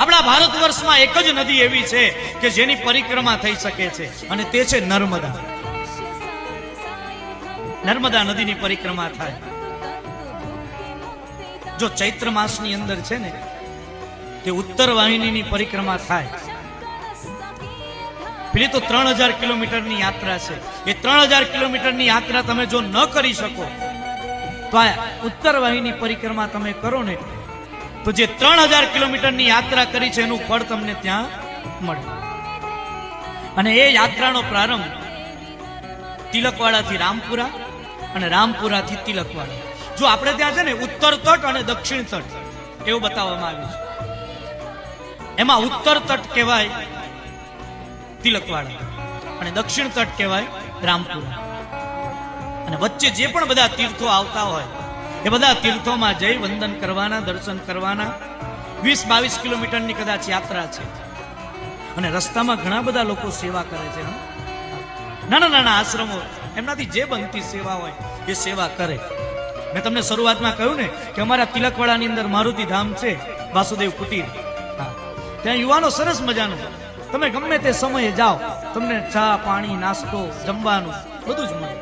આપણા ભારત વર્ષમાં એક જ નદી એવી છે કે જેની પરિક્રમા થઈ શકે છે અને તે છે નર્મદા. નર્મદા નદીની પરિક્રમા થાય. જો ચૈત્ર માસની અંદર છે ને તે ઉત્તર વાહિનીની પરિક્રમા થાય. પેલી તો 3000 કિલોમીટરની યાત્રા છે. એ 3000 કિલોમીટરની યાત્રા તમે જો ન કરી શકો તો આ ઉત્તર વાહિની પરિક્રમા તમે કરો ને તો જે 3000 કિલોમીટરની યાત્રા કરી છે એનું ફળ તમને ત્યાં મળે. અને એ યાત્રાનો પ્રારંભ તિલકવાડાથી રામપુરા અને રામપુરાથી તિલકવાડા. જો આપણે ત્યાં છે ને ઉત્તર તટ અને દક્ષિણ તટ એવું બતાવવામાં આવ્યું છે. એમાં ઉત્તર તટ કહેવાય તિલકવાડા અને દક્ષિણ તટ કહેવાય રામપુરા. અને વચ્ચે જે પણ બધા તીર્થો આવતા હોય એ બધા તીર્થોમાં જઈ વંદન કરવાના, દર્શન કરવાના. 20-22 કિલોમીટરની કદાચ યાત્રા છે અને રસ્તામાં ઘણા બધા લોકો સેવા કરે છે. નાના નાના આશ્રમો એમનાથી જે બનતી સેવા હોય એ સેવા કરે. મેં તમને શરૂઆતમાં કહ્યું ને કે અમારા તિલકવાડાની અંદર મારુતિ ધામ છે, વાસુદેવ કુટીર. ત્યાં યુવાનો સરસ મજાનું, તમે ગમે તે સમયે જાઓ તમને ચા પાણી નાસ્તો જમવાનું બધું જ મળે.